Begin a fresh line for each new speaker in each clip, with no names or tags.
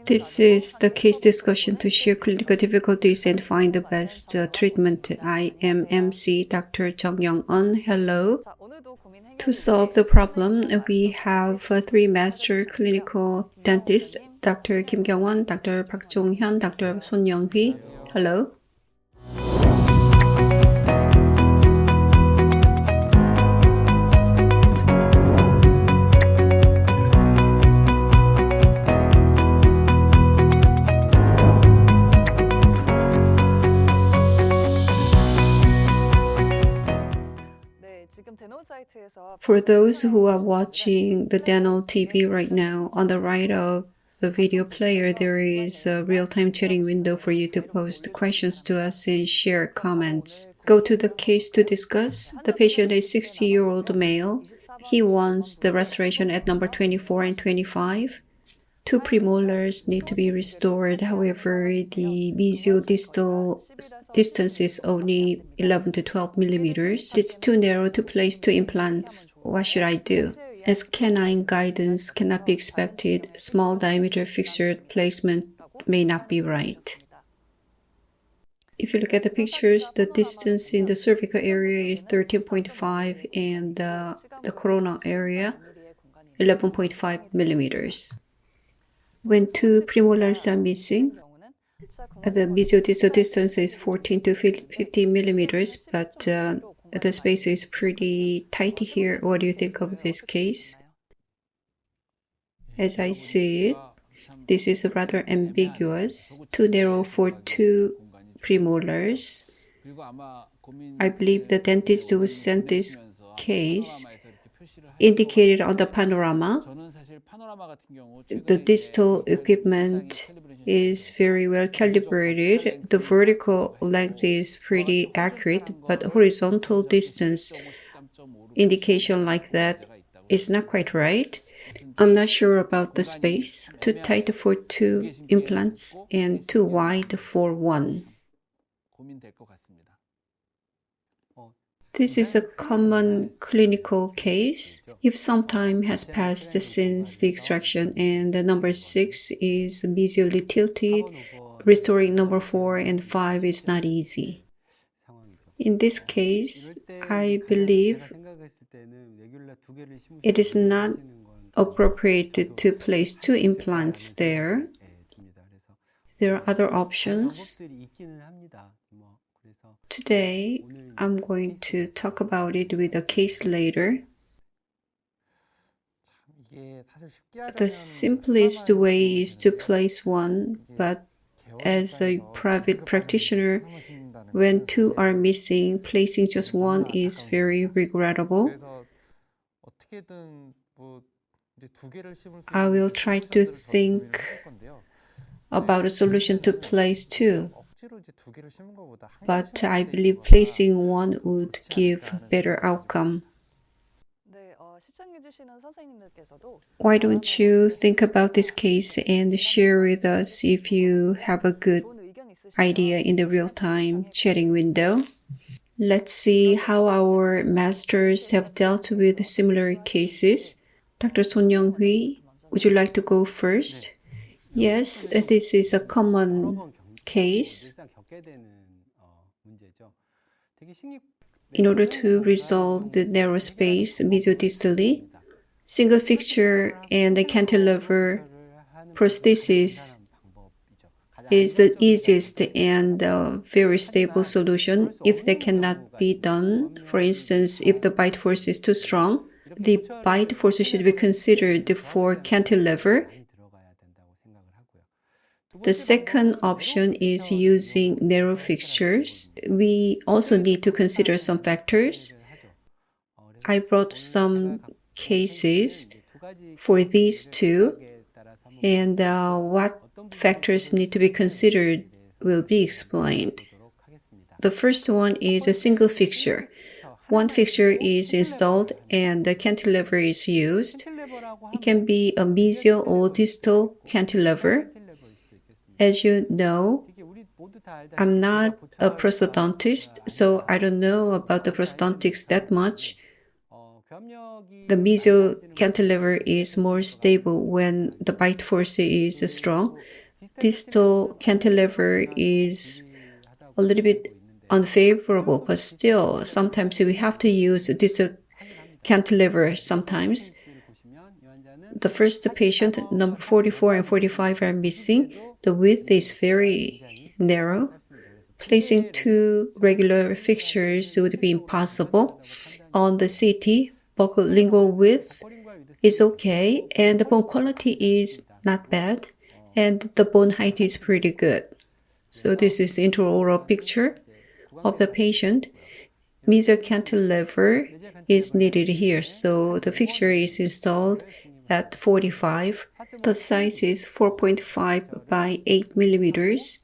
This is the case discussion to share clinical difficulties and find the best treatment. I am MC Dr. Jung Young-eun. Hello. To solve the problem, we have three master clinical dentists, Dr. Kim Kyung-won, Dr. Park Jong-hyun, Dr. Son Young-hee. Hello. For those who are watching the Dental TV right now, on the right of the video player, there is a real-time chatting window for you to post questions to us and share comments. Go to the case to discuss. The patient is a 60-year-old male. He wants the restoration at number 24 and 25. Two premolars need to be restored. However, the mesiodistal distance is only 11 to 12 millimeters. It's too narrow to place two implants. What should I do? As canine guidance cannot be expected, small diameter fixture placement may not be right. If you look at the pictures, the distance in the cervical area is 13.5 and the coronal area 11.5 millimeters. When two premolars are missing, the mesiodistal distance is 14 to 15 millimeters, but the space is pretty tight here. What do you think of this case? As I see it, this is rather ambiguous, too narrow for two premolars. I believe the dentist who sent this case indicated on the panorama. The distal equipment is very well calibrated. The vertical length is pretty accurate, but horizontal distance indication like that is not quite right. I'm not sure about the space. Too tight for two implants and too wide for one. This is a common clinical case. If some time has passed since the extraction and the number 6 is mesially tilted, restoring number 4 and 5 is not easy. In this case, I believe it is not appropriate to place two implants there. There are other options. Today, I'm going to talk about it with a case later. The simplest way is to place one, but as a private practitioner, when two are missing, placing just one is very regrettable. I will try to think about a solution to place two, but I believe placing one would give better outcome. Why don't you think about this case and share with us if you have a good idea in the real-time chatting window? Let's see how our masters have dealt with similar cases. Dr. Son Young-hee, would you like to go first? Yes, this is a common case. In order to resolve the narrow space mesiodistally, single fixture and the cantilever prosthesis is the easiest and very stable solution. If that cannot be done, for instance, if the bite force is too strong, the bite force should be considered for cantilever. The second option is using narrow fixtures. We also need to consider some factors. I brought some cases for these two, and what factors need to be considered will be explained. The first one is a single fixture. One fixture is installed and the cantilever is used. It can be a mesial or distal cantilever. As you know, I'm not a prosthodontist, so I don't know about the prosthodontics that much. The meso cantilever is more stable when the bite force is strong. Distal cantilever is a little bit unfavorable, but still, sometimes we have to use distal cantilever sometimes. The first patient, number 44 and 45 are missing. The width is very narrow. Placing two regular fixtures would be impossible. On the CT, buccolingual width is okay, and the bone quality is not bad, and the bone height is pretty good. So this is the intraoral picture of the patient. Mesocantilever is needed here, so the fixture is installed at 45. The size is 4.5 by 8 millimeters.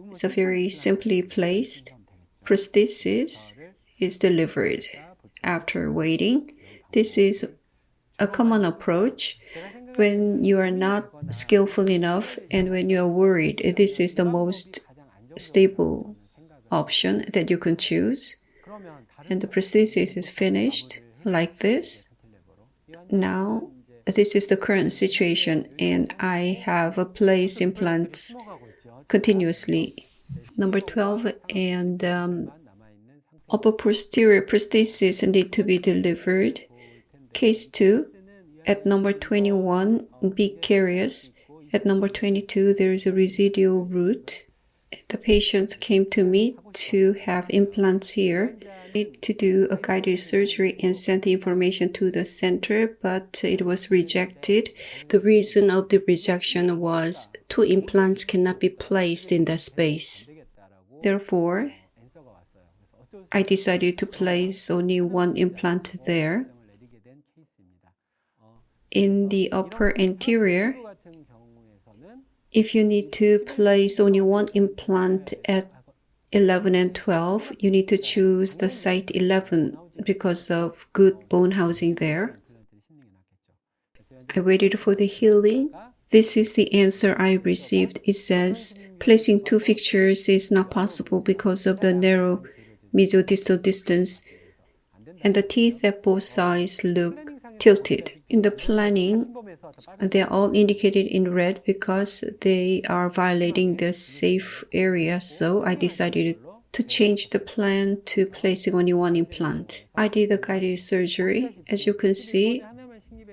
It's a very simply placed. Prosthesis is delivered after waiting. This is a common approach when you are not skillful enough and when you are worried. This is the most stable option that you can choose. And the prosthesis is finished like this. Now, this is the current situation, and I have placed implants continuously. Number 12 and upper posterior prosthesis need to be delivered. Case 2, at number 21, be curious. At number 22, there is a residual root. The patient came to me to have implants here. I need to do a guided surgery and send the information to the center, but it was rejected. The reason of the rejection was 2 implants cannot be placed in that space. Therefore, I decided to place only 1 implant there. In the upper anterior, if you need to place only 1 implant at 11 and 12, you need to choose the site 11 because of good bone housing there. I waited for the healing. This is the answer I received. It says, placing 2 fixtures is not possible because of the narrow mesodistal distance, and the teeth at both sides look tilted. In the planning, they are all indicated in red because they are violating the safe area, so I decided to change the plan to placing only 1 implant. I did a guided surgery. As you can see,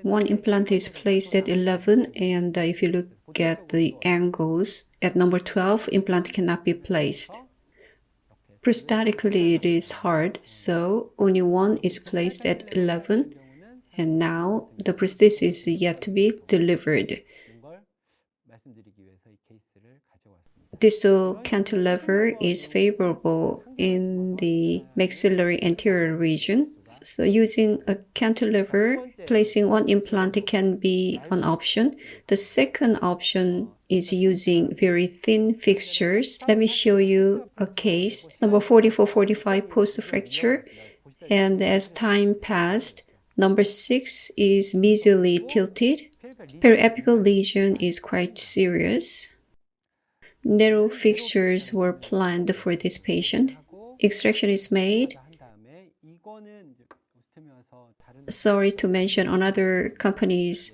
1 implant is placed at 11, and if you look at the angles, at number 12, implant cannot be placed. Prosthetically, it is hard, so only 1 is placed at 11, and now the prosthesis is yet to be delivered. Distal cantilever is favorable in the maxillary anterior region. So using a cantilever, placing 1 implant can be an option. The second option is using very thin fixtures. Let me show you a case. Number 44-45 post-fracture, and as time passed, number 6 is mesially tilted. Periapical lesion is quite serious. Narrow fixtures were planned for this patient. Extraction is made. Sorry to mention another company's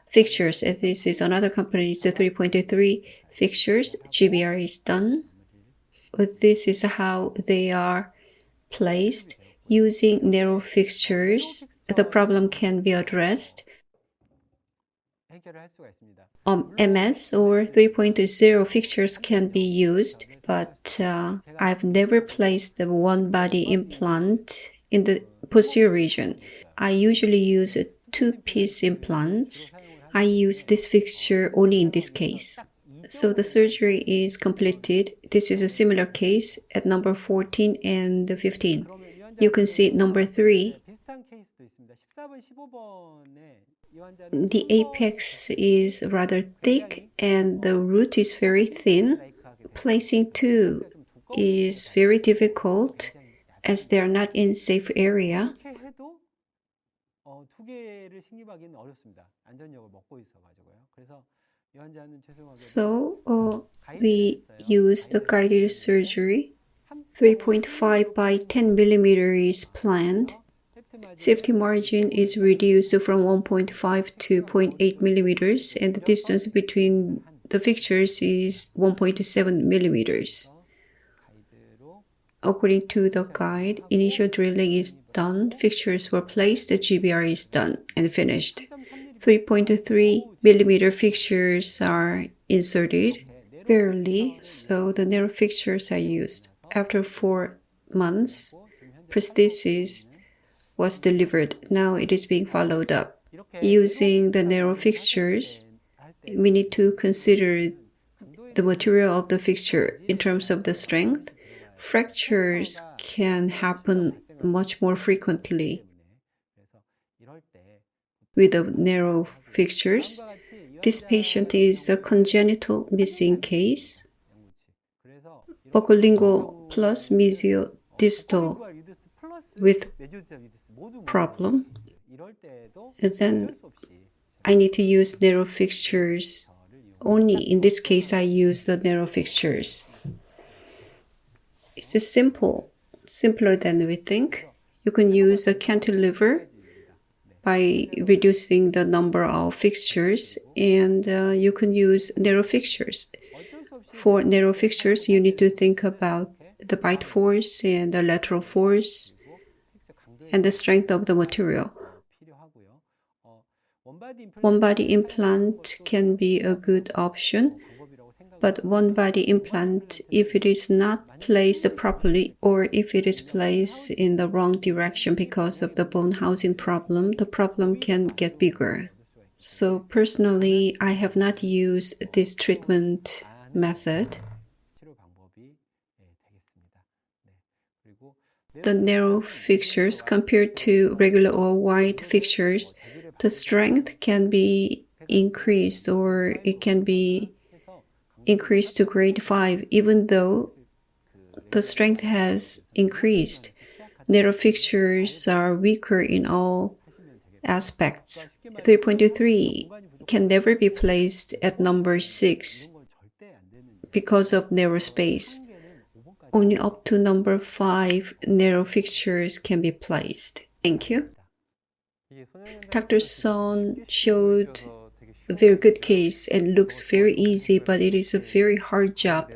fixtures. This is another company's 3.3 fixtures. GBR is done. This is how they are placed. Using narrow fixtures, the problem can be addressed. MS or 3.0 fixtures can be used, but I've never placed the 1-body implant in the posterior region. I usually use 2-piece implants. I use this fixture only in this case. So the surgery is completed. This is a similar case at number 14 and 15. You can see number 3. The apex is rather thick and the root is very thin. Placing 2 is very difficult as they are not in safe area. So we use the guided surgery. 3.5 by 10 millimeter is planned. Safety margin is reduced from 1.5 to 0.8 millimeters, and the distance between the fixtures is 1.7 millimeters. According to the guide, initial drilling is done, fixtures were placed, the GBR is done and finished. 3.3 millimeter fixtures are inserted, barely, so the narrow fixtures are used. After 4 months, prosthesis was delivered. Now it is being followed up. Using the narrow fixtures, we need to consider the material of the fixture in terms of the strength. Fractures can happen much more frequently with the narrow fixtures. This patient is a congenital missing case, buccolingual plus mesiodistal with problem. And then I need to use narrow fixtures. Only in this case I use the narrow fixtures. It's simpler than we think. You can use a cantilever by reducing the number of fixtures, and you can use narrow fixtures. For narrow fixtures, you need to think about the bite force and the lateral force and the strength of the material. One-body implant can be a good option, but one-body implant, if it is not placed properly or if it is placed in the wrong direction because of the bone housing problem, the problem can get bigger. So personally, I have not used this treatment method. The narrow fixtures compared to regular or wide fixtures, the strength can be increased, or it can be increased to grade 5 even though the strength has increased. Narrow fixtures are weaker in all aspects. 3.23 can never be placed at number 6 because of narrow space. Only up to number 5 narrow fixtures can be placed. Thank you. Dr. Son showed a very good case and looks very easy, but it is a very hard job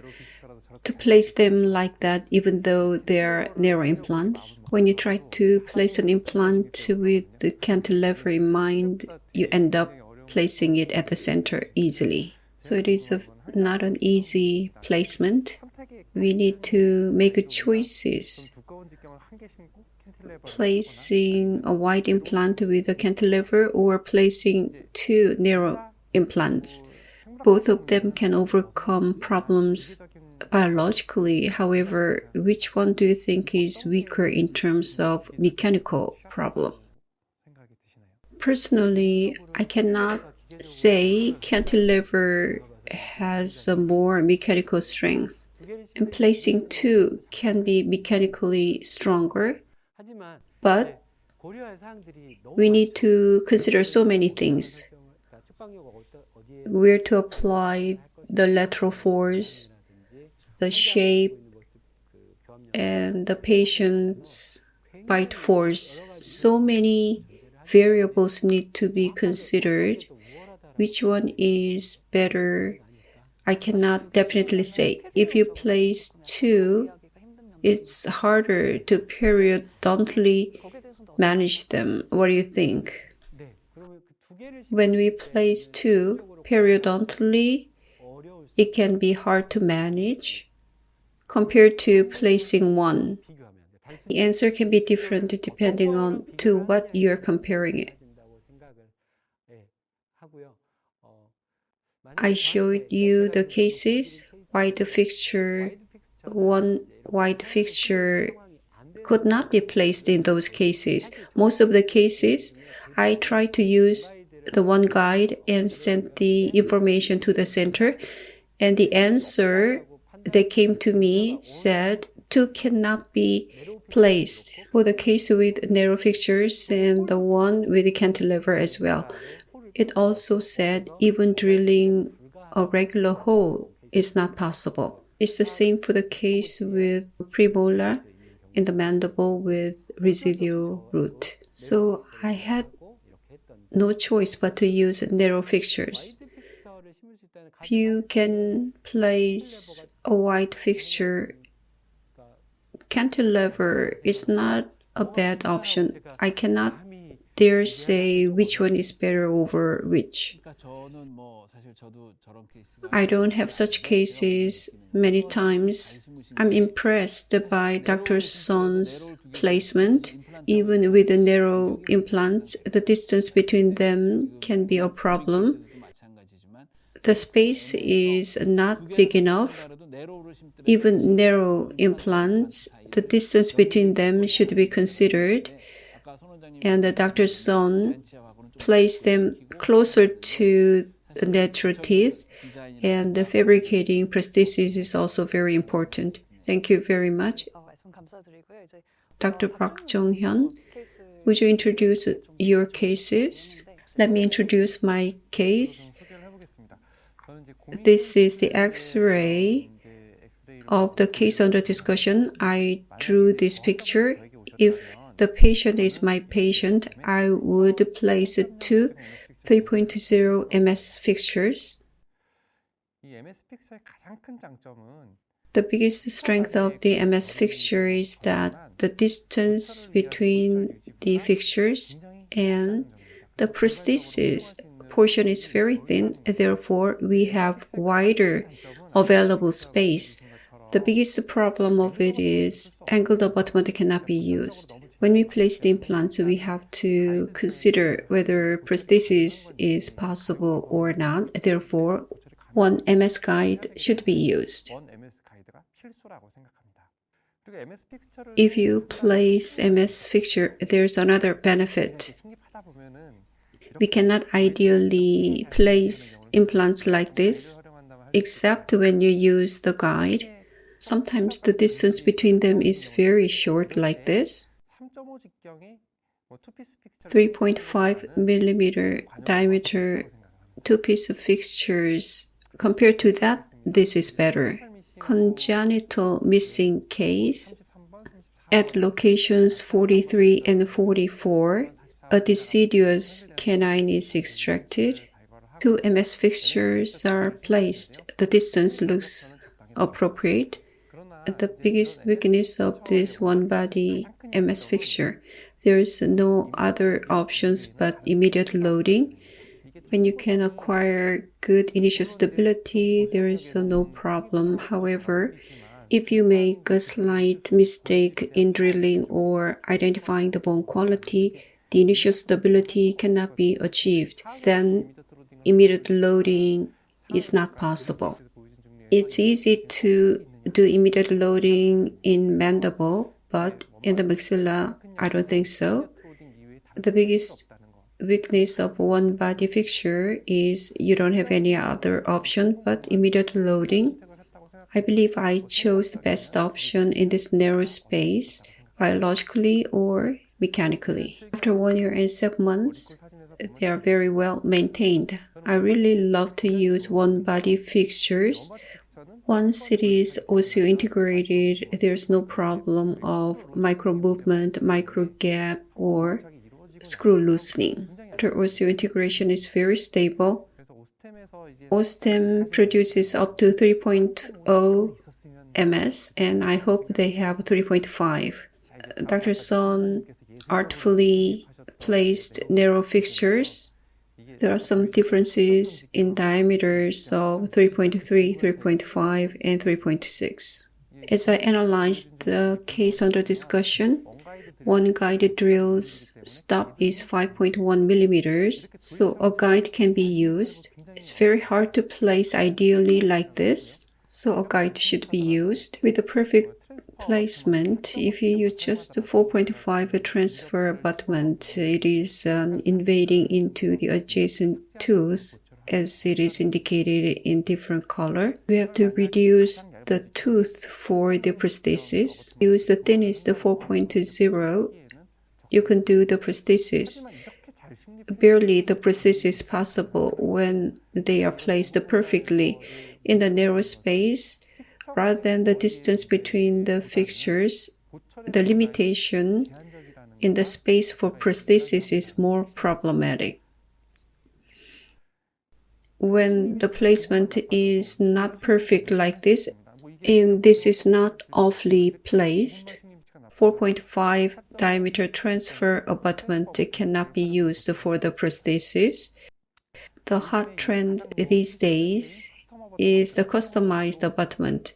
to place them like that, even though they are narrow implants. When you try to place an implant with the cantilever in mind, you end up placing it at the center easily. So it is not an easy placement. We need to make choices. Placing a wide implant with a cantilever or placing 2 narrow implants. Both of them can overcome problems biologically. However, which one do you think is weaker in terms of mechanical problem? Personally, I cannot say cantilever has a more mechanical strength, and placing 2 can be mechanically stronger, but we need to consider so many things. Where to apply the lateral force, the shape, and the patient's bite force. So many variables need to be considered. Which one is better? I cannot definitely say. If you place 2, it's harder to periodontally manage them. What do you think? When we place 2 periodontally, it can be hard to manage compared to placing 1. The answer can be different depending on to what you're comparing it. I showed you the cases. Wide fixture, 1 wide fixture could not be placed in those cases. Most of the cases, I tried to use the one guide and sent the information to the center, and the answer that came to me said 2 cannot be placed. For the case with narrow fixtures and the one with the cantilever as well, it also said even drilling a regular hole is not possible. It's the same for the case with premolar in the mandible with residual root. So I had no choice but to use narrow fixtures. If you can place a wide fixture, cantilever is not a bad option. I cannot dare say which one is better over which. I don't have such cases many times. I'm impressed by Dr. Son's placement. Even with the narrow implants, the distance between them can be a problem. The space is not big enough. Even narrow implants, the distance between them should be considered. And Dr. Son placed them closer to the natural teeth, and the fabricating prosthesis is also very important. Thank you very much. Dr. Park Jong-hyun, would you introduce your cases? Let me introduce my case. This is the X-ray of the case under discussion. I drew this picture. If the patient is my patient, I would place two 3.0 MS fixtures. The biggest strength of the MS fixture is that the distance between the fixtures and the prosthesis portion is very thin, therefore we have wider available space. The biggest problem of it is angled abutment cannot be used. When we place the implants, we have to consider whether prosthesis is possible or not. Therefore, one MS guide should be used. If you place MS fixture, there's another benefit. We cannot ideally place implants like this, except when you use the guide. Sometimes the distance between them is very short, like this. 3.5 millimeter diameter two-piece fixtures. Compared to that, this is better. Congenital missing case. At locations 43 and 44, a deciduous canine is extracted. Two MS fixtures are placed. The distance looks appropriate. The biggest weakness of this one-body MS fixture, there is no other options but immediate loading. When you can acquire good initial stability, there is no problem. However, if you make a slight mistake in drilling or identifying the bone quality, the initial stability cannot be achieved. Then immediate loading is not possible. It's easy to do immediate loading in mandible, but in the maxilla, I don't think so. The biggest weakness of one body fixture is you don't have any other option but immediate loading. I believe I chose the best option in this narrow space, biologically or mechanically. After 1 year and 7 months, they are very well maintained. I really love to use one body fixtures. Once it is osseointegrated, there's no problem of micro movement, micro gap, or screw loosening. After osseointegration is very stable. Ostem produces up to 3.0 MS, and I hope they have 3.5. Dr. Son artfully placed narrow fixtures. There are some differences in diameters of 3.3, 3.5, and 3.6. As I analyzed the case under discussion, one guided drill's stop is 5.1 millimeters, so a guide can be used. It's very hard to place ideally like this, so a guide should be used. With the perfect placement, if you use just 4.5 transfer abutment, it is invading into the adjacent tooth as it is indicated in different color. We have to reduce the tooth for the prosthesis. Use the thinnest 4.0. You can do the prosthesis. Barely the prosthesis is possible when they are placed perfectly in the narrow space. Rather than the distance between the fixtures, the limitation in the space for prosthesis is more problematic. When the placement is not perfect like this, and this is not awfully placed, 4.5 diameter transfer abutment cannot be used for the prosthesis. The hot trend these days is the customized abutment.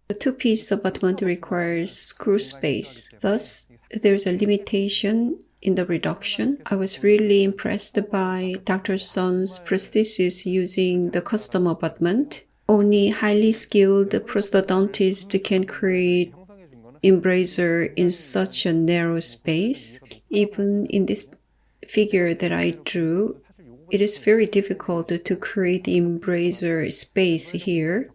The two-piece abutment requires screw space. Thus, there's a limitation in the reduction. I was really impressed by Dr. Son's prosthesis using the custom abutment. Only highly skilled prosthodontist can create embracer in such a narrow space. Even in this figure that I drew, it is very difficult to create the embracer space here.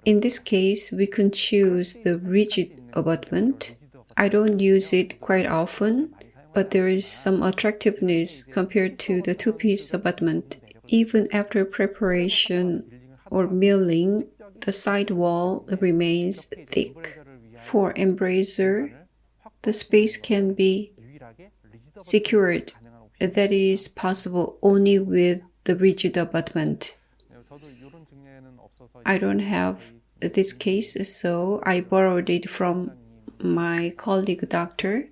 In this case, we can choose the rigid abutment. I don't use it quite often, but there is some attractiveness compared to the two-piece abutment. Even after preparation or milling, the side wall remains thick. For embracer, the space can be secured. That is possible only with the rigid abutment. I don't have this case, so I borrowed it from my colleague doctor.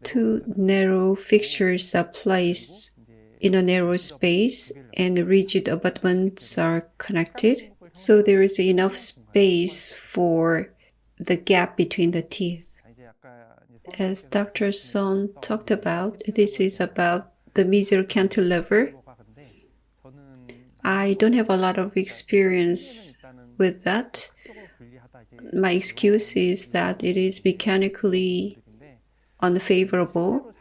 Two narrow fixtures are placed in a narrow space and rigid abutments are connected, so there is enough space for the gap between the teeth. As Dr. Son talked about, this is about the mesial cantilever. I don't have a lot of experience with that. My excuse is that it is mechanically unfavorable.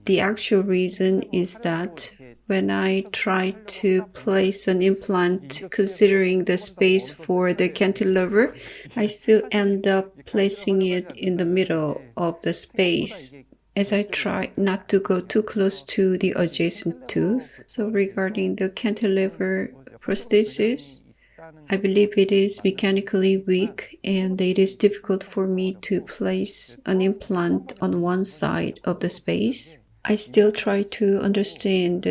The actual reason is that when I try to place an implant considering the space for the cantilever, I still end up placing it in the middle of the space as I try not to go too close to the adjacent tooth. So regarding the cantilever prosthesis, I believe it is mechanically weak and it is difficult for me to place an implant on one side of the space. I still try to understand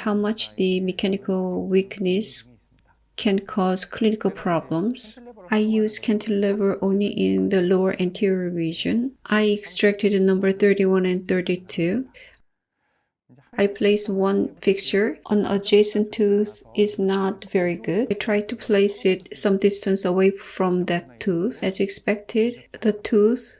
how much the mechanical weakness can cause clinical problems. I use cantilever only in the lower anterior region. I extracted number 31 and 32. I place one fixture on adjacent tooth is not very good. I try to place it some distance away from that tooth. As expected, the tooth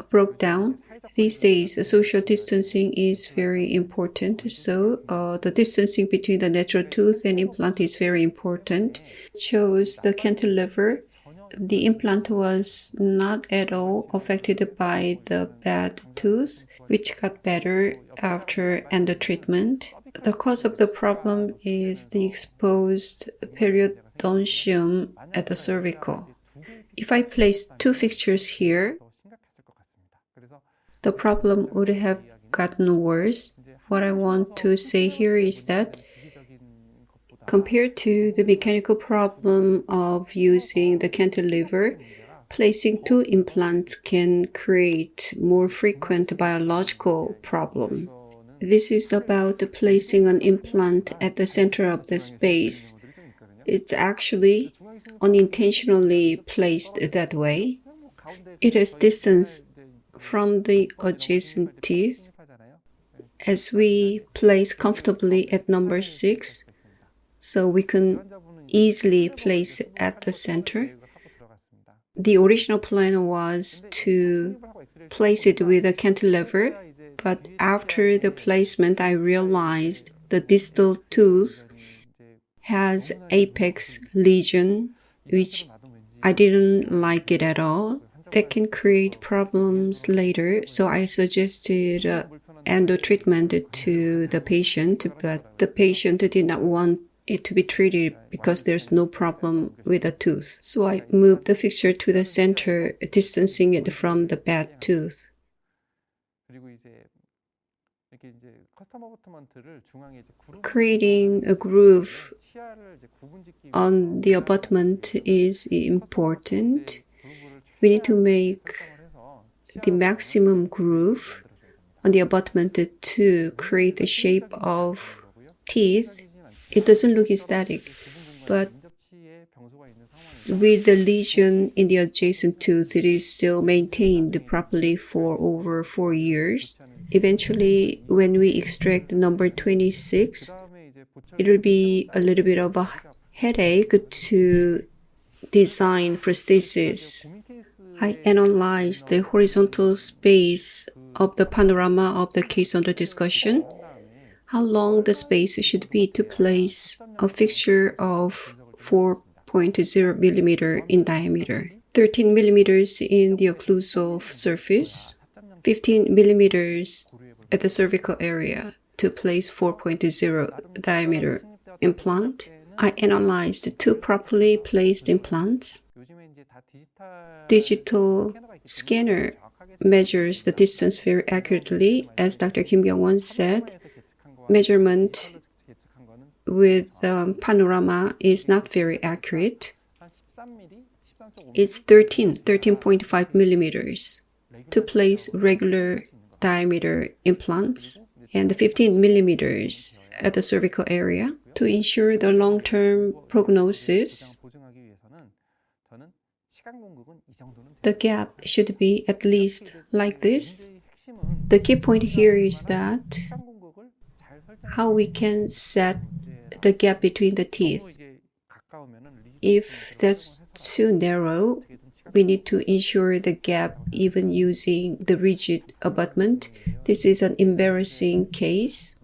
broke down. These days, social distancing is very important, so the distancing between the natural tooth and implant is very important. It shows the cantilever. The implant was not at all affected by the bad tooth, which got better after endo treatment. The cause of the problem is the exposed periodontium at the cervical. If I place two fixtures here, the problem would have gotten worse. What I want to say here is that compared to the mechanical problem of using the cantilever, placing two implants can create more frequent biological problem. This is about placing an implant at the center of the space. It's actually unintentionally placed that way. It has distance from the adjacent teeth. As we place comfortably at number 6, so we can easily place at the center. The original plan was to place it with a cantilever, but after the placement I realized the distal tooth has apex lesion, which I didn't like it at all. That can create problems later, so I suggested endo treatment to the patient, but the patient did not want it to be treated because there's no problem with the tooth. So I moved the fixture to the center, distancing it from the bad tooth. Creating a groove on the abutment is important. We need to make the maximum groove on the abutment to create the shape of teeth, it doesn't look aesthetic. But with the lesion in the adjacent tooth, it is still maintained properly for over 4 years. Eventually, when we extract number 26, it will be a little bit of a headache to design prosthesis. I analyzed the horizontal space of the panorama of the case under discussion, how long the space should be to place a fixture of 4.0 millimeter in diameter, 13 millimeters in the occlusal surface, 15 millimeters at the cervical area to place 4.0 diameter implant. I analyzed 2 properly placed implants. Digital scanner measures the distance very accurately. As Dr. Kim Byung-won said, measurement with panorama is not very accurate. It's 13.5 millimeters to place regular diameter implants and 15 millimeters at the cervical area. To ensure the long-term prognosis, the gap should be at least like this. The key point here is that how we can set the gap between the teeth. If that's too narrow, we need to ensure the gap even using the rigid abutment. This is an embarrassing case.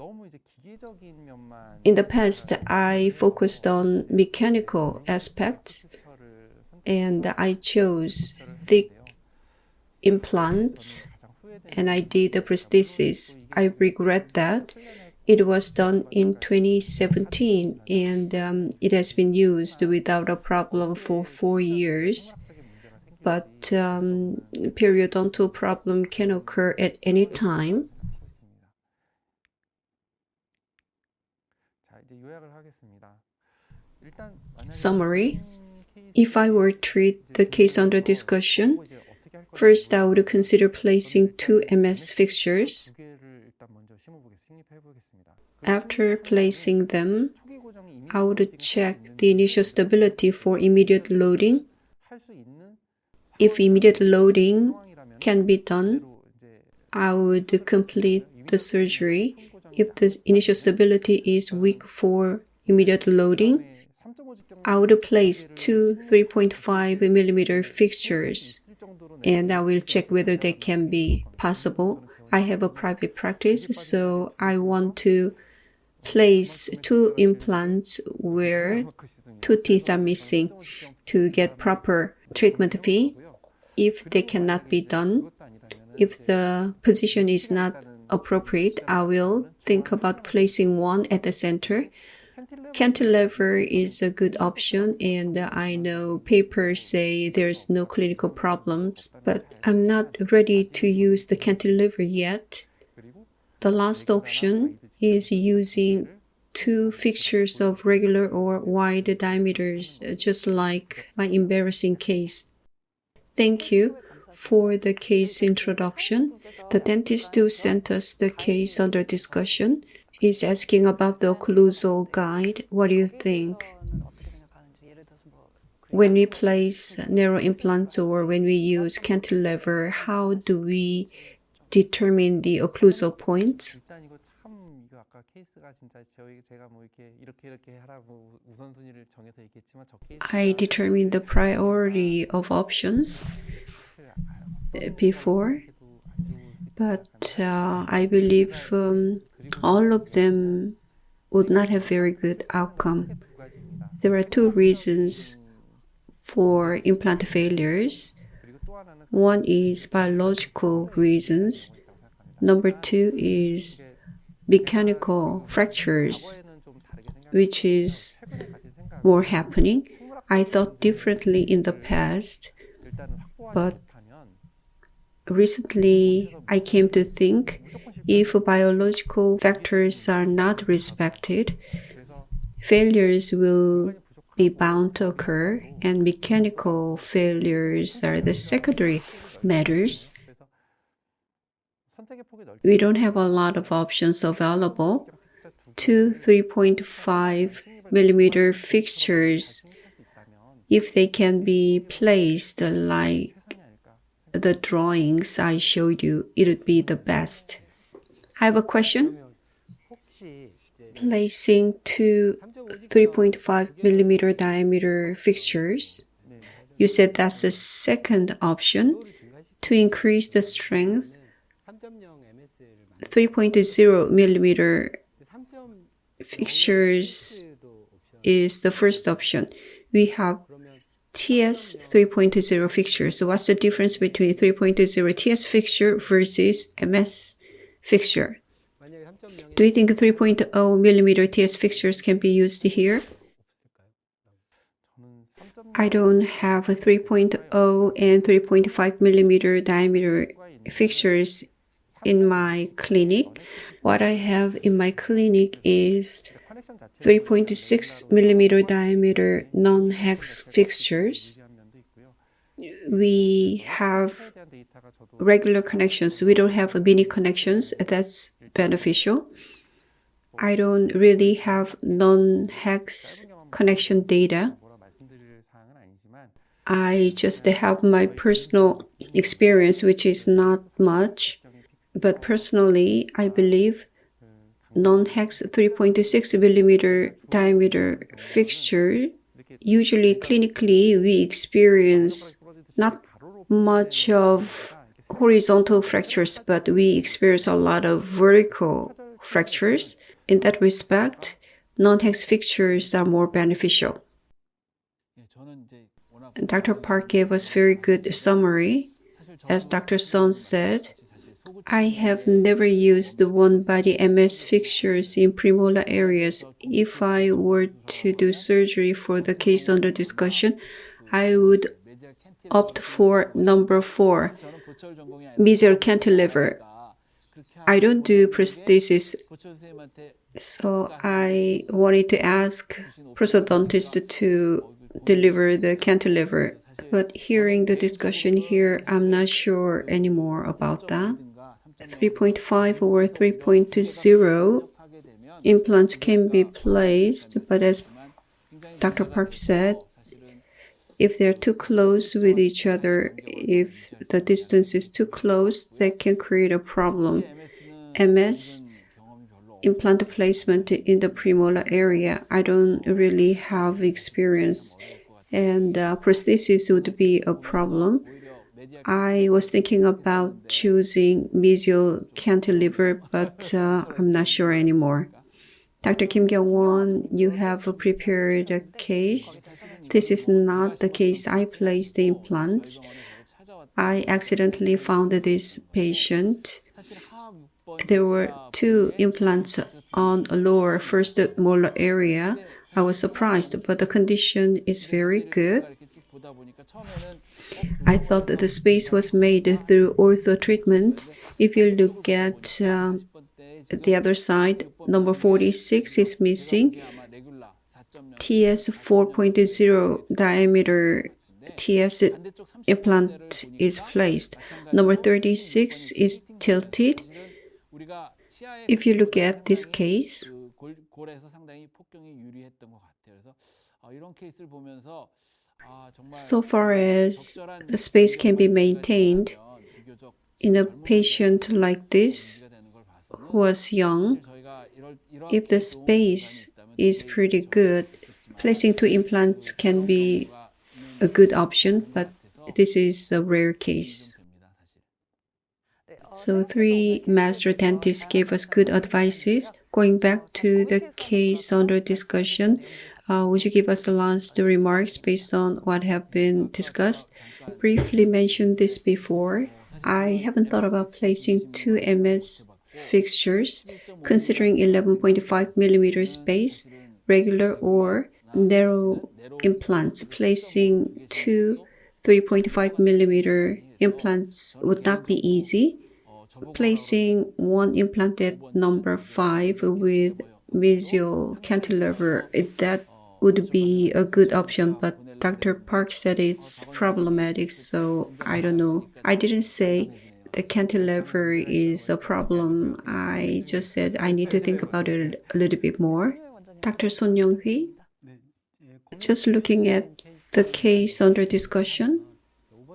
In the past, I focused on mechanical aspects and I chose thick implants and I did the prosthesis. I regret that. It was done in 2017 and it has been used without a problem for 4 years. But periodontal problem can occur at any time. Summary. If I were to treat the case under discussion, first I would consider placing 2 MS fixtures. After placing them, I would check the initial stability for immediate loading. If immediate loading can be done, I would complete the surgery. If the initial stability is weak for immediate loading, I would place 2 3.5 millimeter fixtures and I will check whether they can be possible. I have a private practice, so I want to place 2 implants where 2 teeth are missing to get proper treatment fee. If they cannot be done, if the position is not appropriate, I will think about placing 1 at the center. Cantilever is a good option, and I know papers say there's no clinical problems, but I'm not ready to use the cantilever yet. The last option is using 2 fixtures of regular or wide diameters, just like my embarrassing case. Thank you for the case introduction. The dentist who sent us the case under discussion is asking about the occlusal guide. What do you think? When we place narrow implants or when we use cantilever, how do we determine the occlusal points? I determine the priority of options before, but I believe all of them would not have very good outcome. There are 2 reasons for implant failures. One is biological reasons. Number 2 is mechanical fractures, which is more happening. I thought differently in the past, but recently I came to think if biological factors are not respected, failures will be bound to occur, and mechanical failures are the secondary matters. we don't have a lot of options available. Two 3.5 millimeter fixtures, if they can be placed like the drawings I showed you, it would be the best. I have a question. Placing two 3.5 millimeter diameter fixtures, you said that's the second option. To increase the strength, 3.0 millimeter fixtures is the first option. We have TS 3.0 fixture. So what's the difference between 3.0 TS fixture versus MS fixture? Do you think 3.0 millimeter TS fixtures can be used here? I don't have a 3.0 and 3.5 millimeter diameter fixtures in my clinic. What I have in my clinic is 3.6 millimeter diameter non-hex fixtures. We have regular connections. We don't have mini connections. That's beneficial. I don't really have non-hex connection data. I just have my personal experience, which is not much. But personally, I believe non-hex 3.6 millimeter diameter fixture, usually clinically we experience not much of horizontal fractures, but we experience a lot of vertical fractures. In that respect, non-hex fixtures are more beneficial. Dr. Park gave us very good summary. As Dr. Son said, I have never used the one-body MS fixtures in premolar areas. If I were to do surgery for the case under discussion, I would opt for number 4, mesial cantilever. I don't do prosthesis, so I wanted to ask prosthodontist to deliver the cantilever. But hearing the discussion here, I'm not sure anymore about that. 3.5 or 3.0 implants can be placed, but as Dr. Park said, if they're too close with each other, if the distance is too close, that can create a problem. MS, implant placement in the premolar area, I don't really have experience, and prosthesis would be a problem. I was thinking about choosing mesial cantilever, but I'm not sure anymore. Dr. Kim Kyung-won, you have prepared a case. This is not the case I placed the implants. I accidentally found this patient. There were 2 implants on a lower first molar area. I was surprised, but the condition is very good. I thought that the space was made through ortho treatment. If you look at the other side, number 46 is missing. TS 4.0 diameter TS implant is placed. Number 36 is tilted. If you look at this case, so far as the space can be maintained in a patient like this who was young, if the space is pretty good, placing 2 implants can be a good option, but this is a rare case. So 3 master dentists gave us good advices. Going back to the case under discussion, would you give us the last remarks based on what have been discussed? I briefly mentioned this before. I haven't thought about placing 2 MS fixtures, considering 11.5 millimeter space, regular or narrow implants. Placing 2 3.5 millimeter implants would not be easy. Placing 1 implant at number 5 with mesial cantilever, that would be a good option, but Dr. Park said it's problematic, so I don't know. I didn't say the cantilever is a problem. I just said I need to think about it a little bit more. Dr. Son Young-hui, just looking at the case under discussion,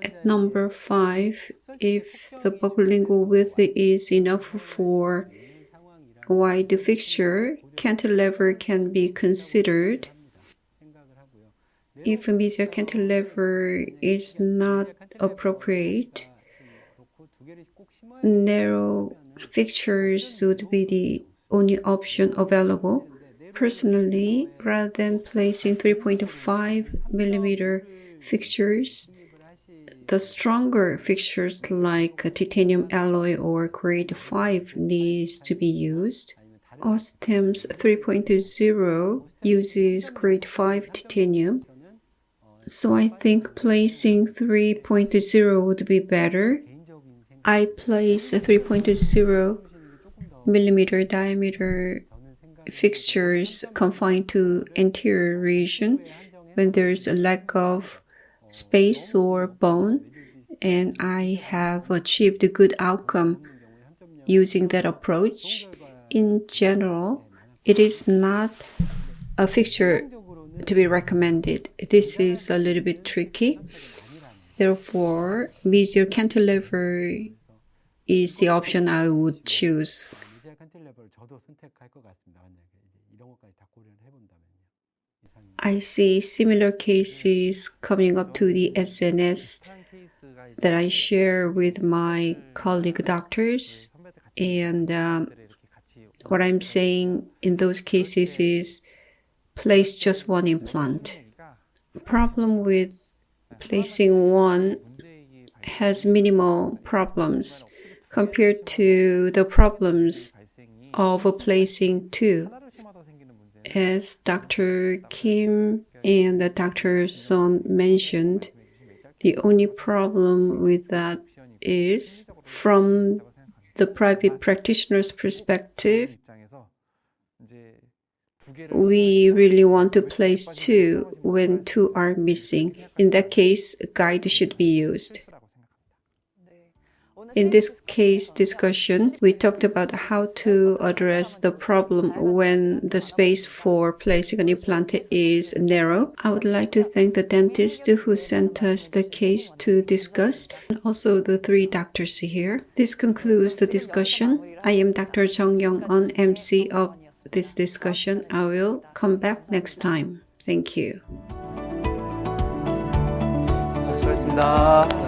at number 5, if the buccolingual width is enough for a wide fixture, cantilever can be considered. If a mesial cantilever is not appropriate, narrow fixtures would be the only option available. Personally, rather than placing 3.5 millimeter fixtures, the stronger fixtures like titanium alloy or grade 5 needs to be used. OSTEM's 3.0 uses grade 5 titanium, so I think placing 3.0 would be better. I place a 3.0 millimeter diameter fixtures confined to anterior region when there is a lack of space or bone, and I have achieved a good outcome using that approach. In general, it is not a fixture to be recommended. This is a little bit tricky. Therefore, mesial cantilever is the option I would choose. I see similar cases coming up to the SNS that I share with my colleague doctors, and what I'm saying in those cases is place just one implant. The problem with placing one has minimal problems compared to the problems of placing two. As Dr. Kim and Dr. Son mentioned, the only problem with that is, from the private practitioner's perspective, we really want to place two when two are missing. In that case, a guide should be used. In this case discussion, we talked about how to address the problem when the space for placing an implant is narrow. I would like to thank the dentist who sent us the case to discuss, and also the 3 doctors here. This concludes the discussion. I am Dr. Jung Young-eun, MC of this discussion. I will come back next time. Thank you.
수고하셨습니다.